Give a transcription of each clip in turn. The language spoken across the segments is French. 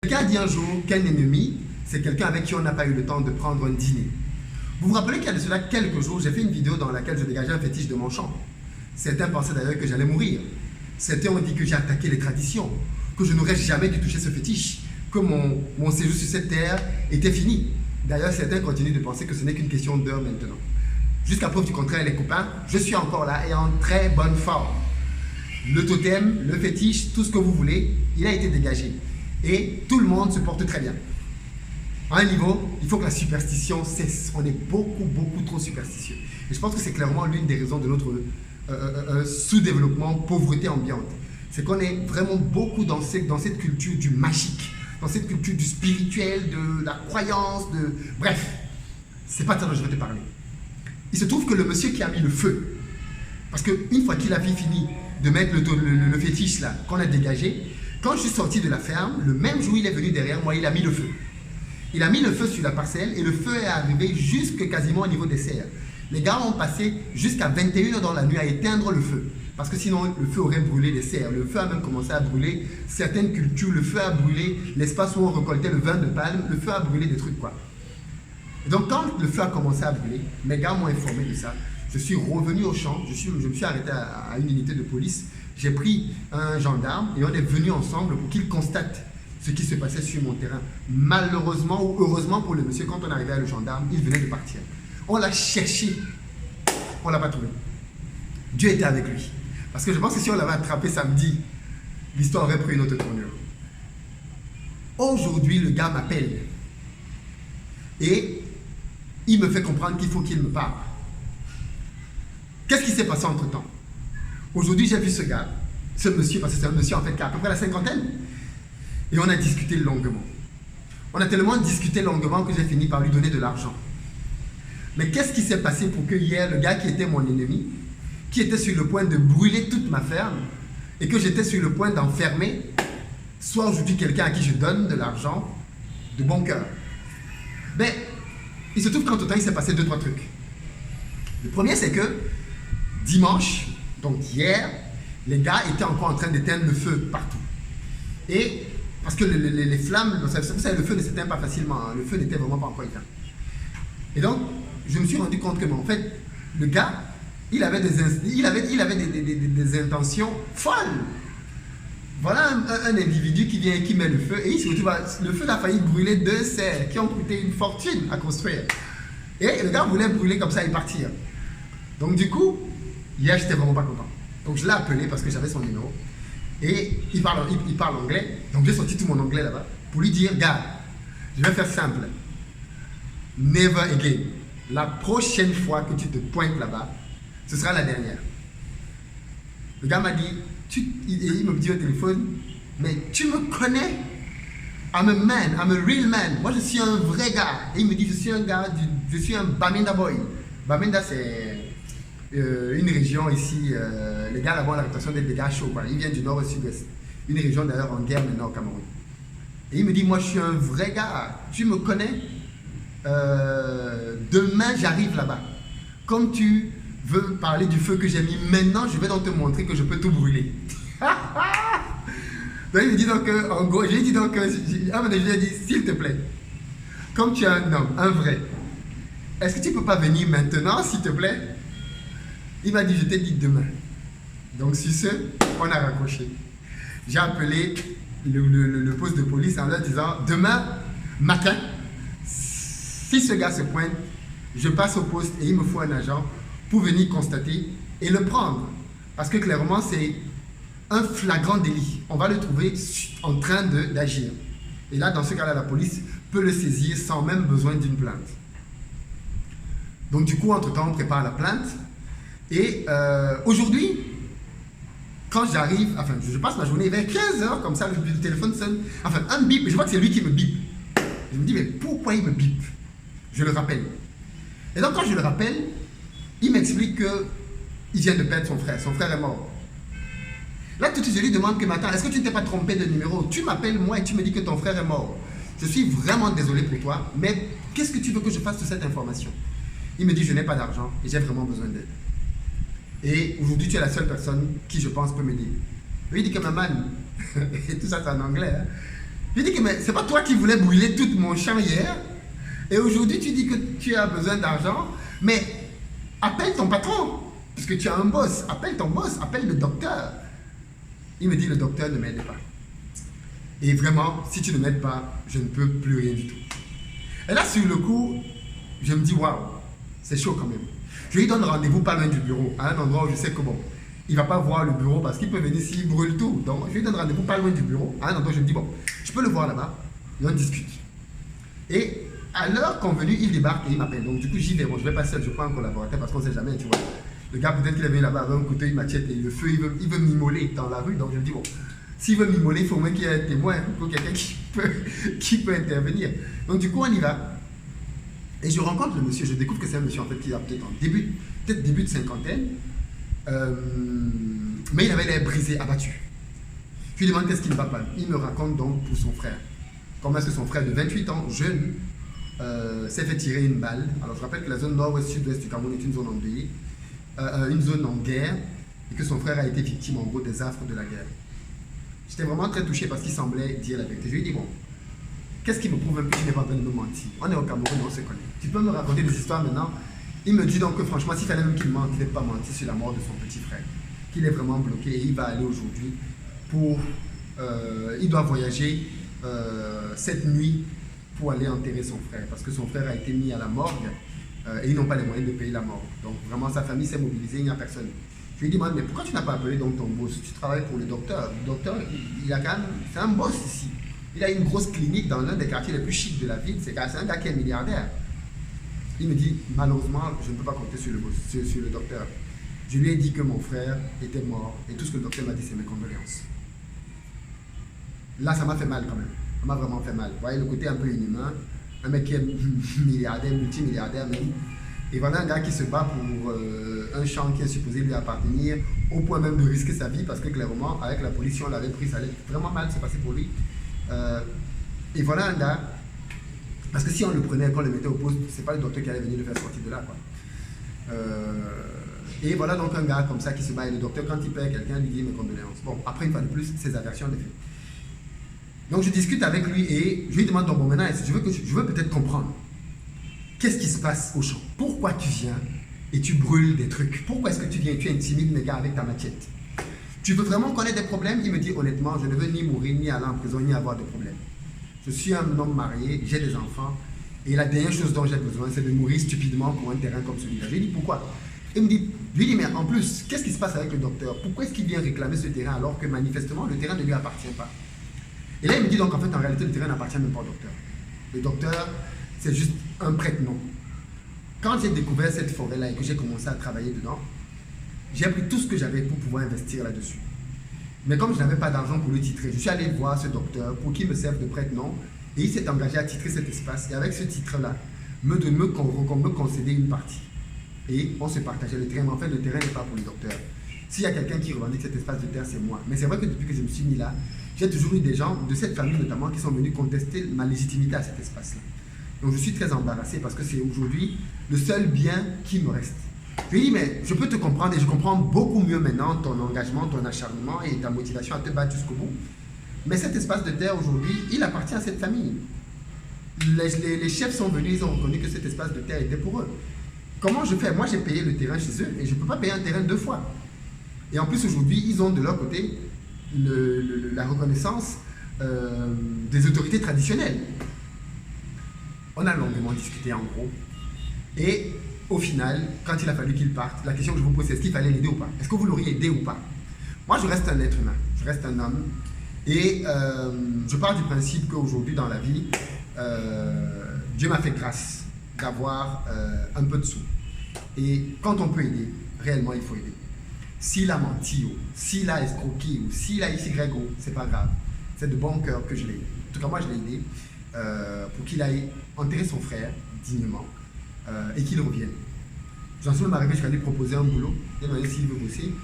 Quelqu'un a dit un jour qu'un ennemi, c'est quelqu'un avec qui on n'a pas eu le temps de prendre un dîner. Vous vous rappelez qu'il y a de cela quelques jours, j'ai fait une vidéo dans laquelle je dégageais un fétiche de mon champ. Certains pensaient d'ailleurs que j'allais mourir. Certains ont dit que j'ai attaqué les traditions, que je n'aurais jamais dû toucher ce fétiche, que mon séjour sur cette terre était fini. D'ailleurs, certains continuent de penser que ce n'est qu'une question d'heure maintenant. Jusqu'à preuve du contraire, les copains, je suis encore là et en très bonne forme. Le totem, le fétiche, tout ce que vous voulez, il a été dégagé. Et tout le monde se porte très bien. À un niveau, il faut que la superstition cesse. On est beaucoup trop superstitieux. Et je pense que c'est clairement l'une des raisons de notre sous-développement, pauvreté ambiante. C'est qu'on est vraiment beaucoup dans cette culture du magique, dans cette culture du spirituel, de la croyance, Bref, c'est pas de ça dont je vais te parler. Il se trouve que le monsieur qui a mis le feu, parce qu'une fois qu'il a fini de mettre le fétiche là, qu'on a dégagé, quand je suis sorti de la ferme, le même jour il est venu derrière moi, il a mis le feu. Il a mis le feu sur la parcelle et le feu est arrivé jusque quasiment au niveau des serres. Les gars ont passé jusqu'à 21h dans la nuit à éteindre le feu. Parce que sinon, le feu aurait brûlé les serres. Le feu a même commencé à brûler certaines cultures. Le feu a brûlé l'espace où on récoltait le vin de palme. Le feu a brûlé des trucs, quoi. Et donc, quand le feu a commencé à brûler, mes gars m'ont informé de ça. Je suis revenu au champ. Je me suis arrêté à une unité de police. J'ai pris un gendarme et on est venu ensemble pour qu'il constate ce qui se passait sur mon terrain. Malheureusement ou heureusement pour le monsieur, quand on arrivait à le gendarme, il venait de partir. On l'a cherché, on ne l'a pas trouvé. Dieu était avec lui. Parce que je pense que si on l'avait attrapé samedi, l'histoire aurait pris une autre tournure. Aujourd'hui, le gars m'appelle et il me fait comprendre qu'il faut qu'il me parle. Qu'est-ce qui s'est passé entre-temps? Aujourd'hui, j'ai vu ce gars, ce monsieur, parce que c'est un monsieur en fait qui a à peu près la cinquantaine. Et on a discuté longuement. On a tellement discuté longuement que j'ai fini par lui donner de l'argent. Mais qu'est-ce qui s'est passé pour que hier, le gars qui était mon ennemi, qui était sur le point de brûler toute ma ferme, et que j'étais sur le point d'enfermer, soit aujourd'hui quelqu'un à qui je donne de l'argent, de bon cœur. Ben, il se trouve qu'entre temps, il s'est passé 2-3 trucs. Le premier, c'est que dimanche, donc hier, les gars étaient encore en train d'éteindre le feu partout. Et parce que les flammes, vous savez, le feu ne s'éteint pas facilement, hein. Le feu n'était vraiment pas encore éteint. Et donc, je me suis rendu compte que, en fait, le gars, il avait des intentions folles. Voilà un individu qui vient et qui met le feu, et il se retrouve le feu a failli brûler 2 serres qui ont coûté une fortune à construire. Et le gars voulait brûler comme ça et partir. Donc du coup, hier, j'étais vraiment pas content. Donc je l'ai appelé parce que j'avais son numéro. Et il parle anglais, donc j'ai sorti tout mon anglais là-bas pour lui dire, gars, je vais faire simple. Never again. La prochaine fois que tu te pointes là-bas, ce sera la dernière. Le gars m'a dit, il me dit au téléphone, mais tu me connais? I'm a man, I'm a real man. Moi je suis un vrai gars. Et il me dit, je suis un Bamenda boy. Bamenda c'est une région ici, les gars là-bas ont la réputation d'être des gars chauds, quoi. Ils viennent du nord au sud-ouest. Une région d'ailleurs en guerre maintenant au Cameroun. Et il me dit, moi je suis un vrai gars, tu me connais? Demain j'arrive là-bas. Comme tu veux parler du feu que j'ai mis maintenant, je vais donc te montrer que je peux tout brûler. Donc il me dit donc, en gros, je lui ai dit donc, je lui ai dit, s'il te plaît, comme tu es un homme, un vrai, est-ce que tu peux pas venir maintenant, s'il te plaît? Il m'a dit, je t'ai dit demain. Donc sur ce, on a raccroché. J'ai appelé le poste de police en leur disant, demain matin, si ce gars se pointe, je passe au poste et il me faut un agent pour venir constater et le prendre. Parce que clairement, c'est un flagrant délit. On va le trouver en train d'agir. Et là, dans ce cas-là, la police peut le saisir sans même besoin d'une plainte. Donc du coup, entre-temps, on prépare la plainte. Et aujourd'hui, quand j'arrive, enfin, je passe ma journée vers 15h, comme ça, le téléphone sonne. Enfin, un bip, je vois que c'est lui qui me bip. Je me dis, mais pourquoi il me bip? Je le rappelle. Et donc, quand je le rappelle, il m'explique qu'il vient de perdre son frère. Son frère est mort. Là, tout de suite, je lui demande que, mais attends, est-ce que tu ne t'es pas trompé de numéro? Tu m'appelles moi et tu me dis que ton frère est mort. Je suis vraiment désolé pour toi, mais qu'est-ce que tu veux que je fasse de cette information? Il me dit, je n'ai pas d'argent et j'ai vraiment besoin d'aide. Et aujourd'hui, tu es la seule personne qui, je pense, peut m'aider. Lui, il dit que maman, et tout ça c'est en anglais, hein. Je lui ai dit que mais c'est pas toi qui voulais brûler tout mon champ hier. Et aujourd'hui, tu dis que tu as besoin d'argent. Mais appelle ton patron. Puisque tu as un boss. Appelle ton boss. Appelle le docteur. Il me dit, le docteur ne m'aide pas. Et vraiment, si tu ne m'aides pas, je ne peux plus rien du tout. Et là, sur le coup, je me dis, waouh, c'est chaud quand même. Je lui donne rendez-vous pas loin du bureau, à un endroit où je sais que bon, il ne va pas voir le bureau parce qu'il peut venir s'il brûle tout. Donc, je lui donne rendez-vous pas loin du bureau, à un endroit où je me dis, bon, je peux le voir là-bas, et on discute. Et à l'heure convenue, il débarque et il m'appelle. Donc, du coup, j'y vais. Bon, je vais pas seul, je prends un collaborateur parce qu'on ne sait jamais, tu vois. Le gars, peut-être qu'il est venu là-bas avec un couteau, il machette et le feu, il veut m'immoler dans la rue. Donc, je me dis, bon, s'il veut m'immoler, il faut au moins qu'il y ait un témoin, il faut quelqu'un qui peut intervenir. Donc, du coup, on y va. Et je rencontre le monsieur, je découvre que c'est un monsieur en fait qui a peut-être début de cinquantaine, mais il avait l'air brisé, abattu. Je lui demande qu'est-ce qui ne va pas. Il me raconte donc pour son frère. Comment est-ce que son frère de 28 ans, jeune, s'est fait tirer une balle. Alors je rappelle que la zone nord-ouest, sud-ouest du Cameroun est une zone endeuillée, une zone en guerre, et que son frère a été victime en gros des affres de la guerre. J'étais vraiment très touché parce qu'il semblait dire la vérité. Je lui ai dit, bon, qu'est-ce qui me prouve un peu que tu n'es pas en train de me mentir? On est au Cameroun, on se connaît. Tu peux me raconter des histoires maintenant? Il me dit donc que franchement, s'il fallait même qu'il mente, il n'est pas menti sur la mort de son petit frère. Qu'il est vraiment bloqué et il va aller aujourd'hui pour... il doit voyager cette nuit pour aller enterrer son frère. Parce que son frère a été mis à la morgue et ils n'ont pas les moyens de payer la morgue. Donc vraiment, sa famille s'est mobilisée, il n'y a personne. Je lui ai dit, mais pourquoi tu n'as pas appelé donc ton boss? Tu travailles pour le docteur. Le docteur, il a quand même... C'est un boss ici. Il a une grosse clinique dans l'un des quartiers les plus chics de la ville. C'est un gars qui est milliardaire. Il me dit, malheureusement, je ne peux pas compter sur le docteur. Je lui ai dit que mon frère était mort. Et tout ce que le docteur m'a dit, c'est mes condoléances. Là, ça m'a fait mal quand même. Ça m'a vraiment fait mal. Vous voyez le côté un peu inhumain. Un mec qui est milliardaire, multimilliardaire même. Et voilà un gars qui se bat pour un champ qui est supposé lui appartenir, au point même de risquer sa vie, parce que clairement, avec la police, si on l'avait pris, ça allait vraiment mal se passer pour lui. Et voilà un gars, parce que si on le prenait, qu'on le mettait au poste, c'est pas le docteur qui allait venir le faire sortir de là, quoi. Et voilà donc un gars comme ça qui se bat, et le docteur, quand il perd quelqu'un, lui dit mes condoléances. Bon, après une fois de plus, ses aversions des faits. Donc je discute avec lui et je lui demande, donc bon maintenant, je veux peut-être comprendre. Qu'est-ce qui se passe au champ? Pourquoi tu viens et tu brûles des trucs? Pourquoi est-ce que tu viens et tu intimides les gars avec ta machette? Tu veux vraiment connaître des problèmes? Il me dit honnêtement, je ne veux ni mourir, ni aller en prison, ni avoir de problèmes. Je suis un homme marié, j'ai des enfants, et la dernière chose dont j'ai besoin, c'est de mourir stupidement pour un terrain comme celui-là. Je lui dis pourquoi? Il me dit, je lui dis, mais en plus, qu'est-ce qui se passe avec le docteur? Pourquoi est-ce qu'il vient réclamer ce terrain alors que manifestement le terrain ne lui appartient pas? Et là, il me dit donc en fait, en réalité, le terrain n'appartient même pas au docteur. Le docteur, c'est juste un prête-nom. Quand j'ai découvert cette forêt-là et que j'ai commencé à travailler dedans, j'ai pris tout ce que j'avais pour pouvoir investir là-dessus. Mais comme je n'avais pas d'argent pour le titrer, je suis allé voir ce docteur pour qu'il me serve de prête-nom et il s'est engagé à titrer cet espace. Et avec ce titre-là, me concéder une partie. Et on se partageait le terrain. Mais en fait, le terrain n'est pas pour le docteur. S'il y a quelqu'un qui revendique cet espace de terre, c'est moi. Mais c'est vrai que depuis que je me suis mis là, j'ai toujours eu des gens de cette famille notamment qui sont venus contester ma légitimité à cet espace-là. Donc je suis très embarrassé parce que c'est aujourd'hui le seul bien qui me reste. Je lui dis, mais je peux te comprendre et je comprends beaucoup mieux maintenant ton engagement, ton acharnement et ta motivation à te battre jusqu'au bout. Mais cet espace de terre aujourd'hui, il appartient à cette famille. Les chefs sont venus, ils ont reconnu que cet espace de terre était pour eux. Comment je fais? Moi, j'ai payé le terrain chez eux et je ne peux pas payer un terrain 2 fois. Et en plus, aujourd'hui, ils ont de leur côté la reconnaissance des autorités traditionnelles. On a longuement discuté en gros. Et au final, quand il a fallu qu'il parte, la question que je vous pose, c'est est-ce qu'il fallait l'aider ou pas? Est-ce que vous l'auriez aidé ou pas? Moi, je reste un être humain, je reste un homme. Et je pars du principe qu'aujourd'hui, dans la vie, Dieu m'a fait grâce d'avoir un peu de sous. Et quand on peut aider, réellement, il faut aider. S'il a menti, ou s'il a escroqué, ou s'il a YO, c'est pas grave. C'est de bon cœur que je l'ai aidé. En tout cas, moi, je l'ai aidé pour qu'il aille enterrer son frère dignement et qu'il revienne. J'en suis même arrivé jusqu'à lui proposer un boulot. Il m'a demandé s'il veut bosser.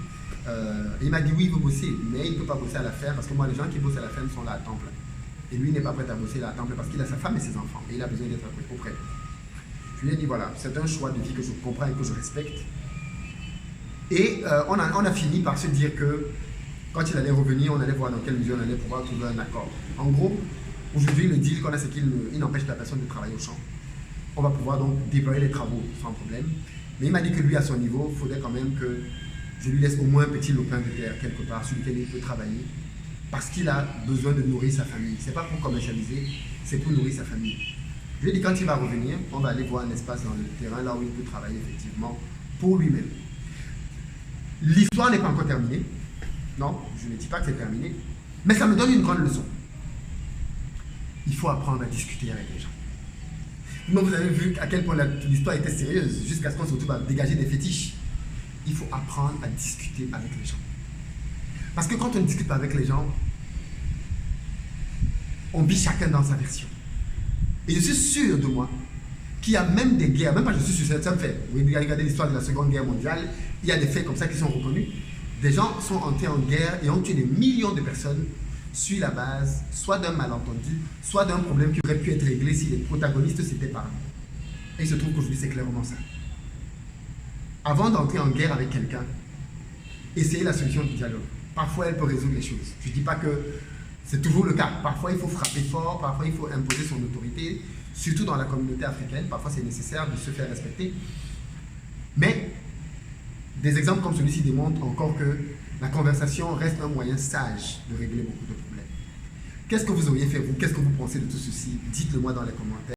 Il m'a dit oui, il veut bosser, mais il ne peut pas bosser à la ferme parce que moi, les gens qui bossent à la ferme sont là à temps plein. Et lui, il n'est pas prêt à bosser là à temps plein parce qu'il a sa femme et ses enfants et il a besoin d'être auprès. Je lui ai dit voilà, c'est un choix de vie que je comprends et que je respecte. Et on a fini par se dire que quand il allait revenir, on allait voir dans quelle mesure on allait pouvoir trouver un accord. En gros, Aujourd'hui, le deal qu'on a, c'est qu'il n'empêche la personne de travailler au champ. On va pouvoir donc déployer les travaux sans problème. Mais il m'a dit que lui, à son niveau, il faudrait quand même que je lui laisse au moins un petit lopin de terre quelque part sur lequel il peut travailler. Parce qu'il a besoin de nourrir sa famille. Ce n'est pas pour commercialiser, c'est pour nourrir sa famille. Je lui ai dit, quand il va revenir, on va aller voir un espace dans le terrain là où il peut travailler effectivement pour lui-même. L'histoire n'est pas encore terminée. Non, je ne dis pas que c'est terminé. Mais ça me donne une grande leçon. Il faut apprendre à discuter avec les gens. Donc vous avez vu à quel point l'histoire était sérieuse, jusqu'à ce qu'on se retrouve à dégager des fétiches. Il faut apprendre à discuter avec les gens. Parce que quand on ne discute pas avec les gens, on vit chacun dans sa version. Et je suis sûr de moi qu'il y a même des guerres, même pas je suis sûr, ça me fait. Vous regardez l'histoire de la Seconde Guerre mondiale, il y a des faits comme ça qui sont reconnus. Des gens sont entrés en guerre et ont tué des millions de personnes sur la base soit d'un malentendu, soit d'un problème qui aurait pu être réglé si les protagonistes s'étaient parlé. Et il se trouve qu'aujourd'hui, c'est clairement ça. Avant d'entrer en guerre avec quelqu'un, essayez la solution du dialogue. Parfois, elle peut résoudre les choses. Je ne dis pas que c'est toujours le cas. Parfois, il faut frapper fort, parfois, il faut imposer son autorité, surtout dans la communauté africaine. Parfois, c'est nécessaire de se faire respecter. Mais des exemples comme celui-ci démontrent encore que la conversation reste un moyen sage de régler beaucoup de problèmes. Qu'est-ce que vous auriez fait, vous? Qu'est-ce que vous pensez de tout ceci? Dites-le moi dans les commentaires.